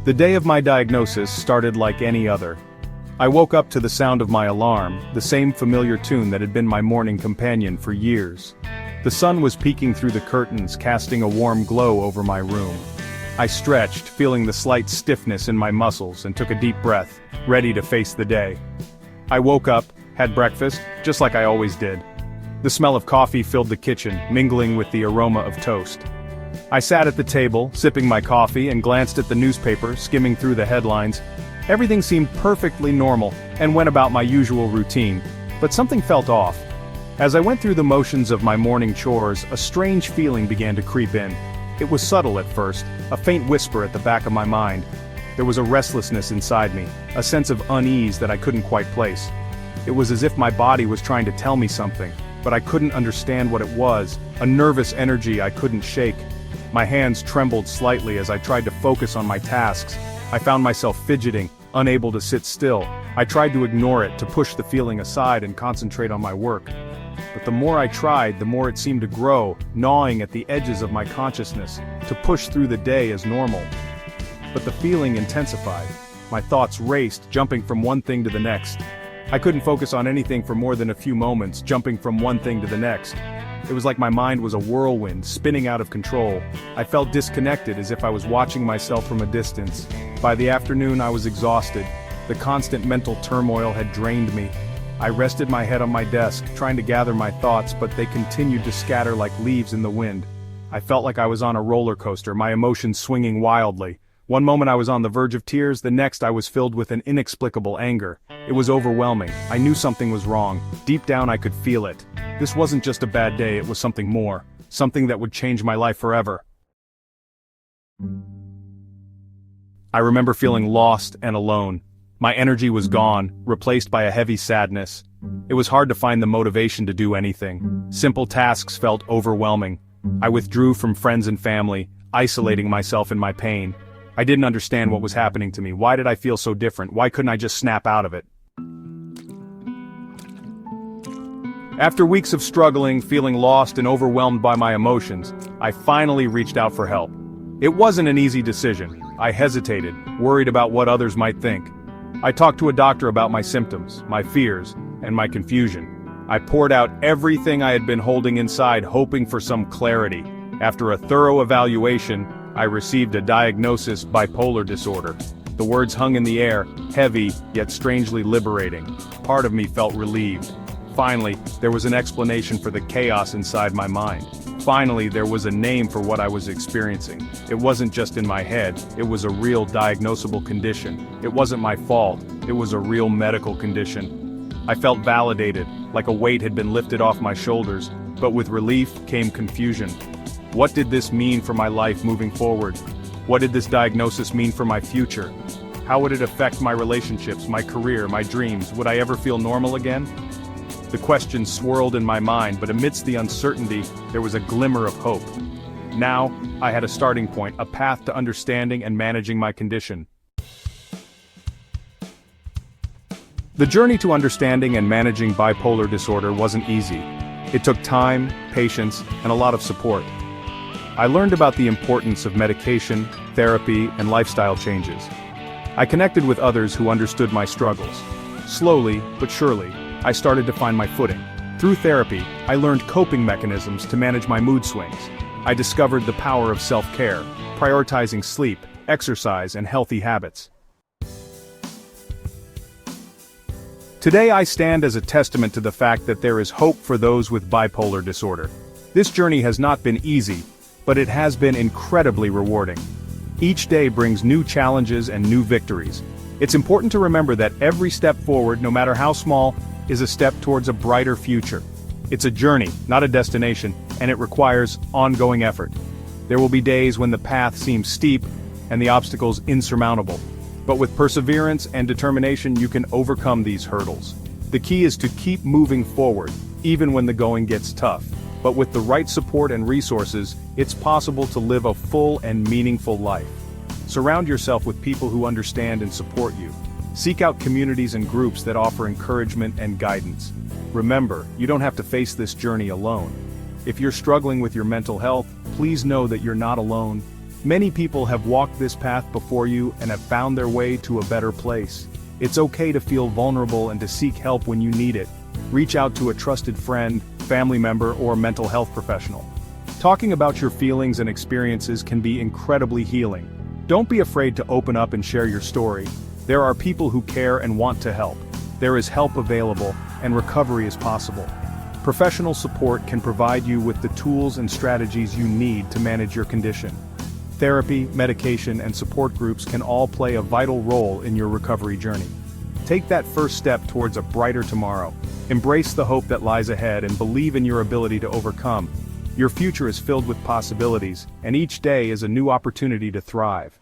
The day of my diagnosis started like any other. I woke up to the sound of my alarm, the same familiar tune that had been my morning companion for years. The sun was peeking through the curtains, casting a warm glow over my room. I stretched, feeling the slight stiffness in my muscles, and took a deep breath, ready to face the day. I woke up, had breakfast, just like I always did. The smell of coffee filled the kitchen, mingling with the aroma of toast. I sat at the table, sipping my coffee, and glanced at the newspaper, skimming through the headlines. Everything seemed perfectly normal, and went about my usual routine, but something felt off. As I went through the motions of my morning chores, a strange feeling began to creep in. It was subtle at first, a faint whisper at the back of my mind. There was a restlessness inside me, a sense of unease that I couldn't quite place. It was as if my body was trying to tell me something, but I couldn't understand what it was, a nervous energy I couldn't shake. My hands trembled slightly as I tried to focus on my tasks. I found myself fidgeting, unable to sit still. I tried to ignore it, to push the feeling aside and concentrate on my work. But the more I tried, the more it seemed to grow, gnawing at the edges of my consciousness, to push through the day as normal. But the feeling intensified. My thoughts raced, jumping from one thing to the next. I couldn't focus on anything for more than a few moments, jumping from one thing to the next. It was like my mind was a whirlwind, spinning out of control. I felt disconnected, as if I was watching myself from a distance. By the afternoon I was exhausted. The constant mental turmoil had drained me. I rested my head on my desk, trying to gather my thoughts, but they continued to scatter like leaves in the wind. I felt like I was on a roller coaster, my emotions swinging wildly. One moment I was on the verge of tears, the next I was filled with an inexplicable anger. It was overwhelming. I knew something was wrong. Deep down I could feel it. This wasn't just a bad day, it was something more. Something that would change my life forever. I remember feeling lost and alone. My energy was gone, replaced by a heavy sadness. It was hard to find the motivation to do anything. Simple tasks felt overwhelming. I withdrew from friends and family, isolating myself in my pain. I didn't understand what was happening to me. Why did I feel so different? Why couldn't I just snap out of it? After weeks of struggling, feeling lost and overwhelmed by my emotions, I finally reached out for help. It wasn't an easy decision. I hesitated, worried about what others might think. I talked to a doctor about my symptoms, my fears, and my confusion. I poured out everything I had been holding inside, hoping for some clarity. After a thorough evaluation, I received a diagnosis: bipolar disorder. The words hung in the air, heavy, yet strangely liberating. Part of me felt relieved. Finally, there was an explanation for the chaos inside my mind. Finally, there was a name for what I was experiencing. It wasn't just in my head, it was a real diagnosable condition. It wasn't my fault, it was a real medical condition. I felt validated, like a weight had been lifted off my shoulders, but with relief came confusion. What did this mean for my life moving forward? What did this diagnosis mean for my future? How would it affect my relationships, my career, my dreams? Would I ever feel normal again? The questions swirled in my mind, but amidst the uncertainty, there was a glimmer of hope. Now, I had a starting point, a path to understanding and managing my condition. The journey to understanding and managing bipolar disorder wasn't easy. It took time, patience, and a lot of support. I learned about the importance of medication, therapy, and lifestyle changes. I connected with others who understood my struggles. Slowly, but surely, I started to find my footing. Through therapy, I learned coping mechanisms to manage my mood swings. I discovered the power of self-care, prioritizing sleep, exercise, and healthy habits. Today I stand as a testament to the fact that there is hope for those with bipolar disorder. This journey has not been easy, but it has been incredibly rewarding. Each day brings new challenges and new victories. It's important to remember that every step forward, no matter how small, is a step towards a brighter future. It's a journey, not a destination, and it requires ongoing effort. There will be days when the path seems steep and the obstacles insurmountable. But with perseverance and determination, you can overcome these hurdles. The key is to keep moving forward, even when the going gets tough. But with the right support and resources, it's possible to live a full and meaningful life. Surround yourself with people who understand and support you. Seek out communities and groups that offer encouragement and guidance. Remember, you don't have to face this journey alone. If you're struggling with your mental health, please know that you're not alone. Many people have walked this path before you and have found their way to a better place. It's okay to feel vulnerable and to seek help when you need it. Reach out to a trusted friend, family member, or mental health professional. Talking about your feelings and experiences can be incredibly healing. Don't be afraid to open up and share your story. There are people who care and want to help. There is help available, and recovery is possible. Professional support can provide you with the tools and strategies you need to manage your condition. Therapy, medication, and support groups can all play a vital role in your recovery journey. Take that first step towards a brighter tomorrow. Embrace the hope that lies ahead and believe in your ability to overcome. Your future is filled with possibilities, and each day is a new opportunity to thrive.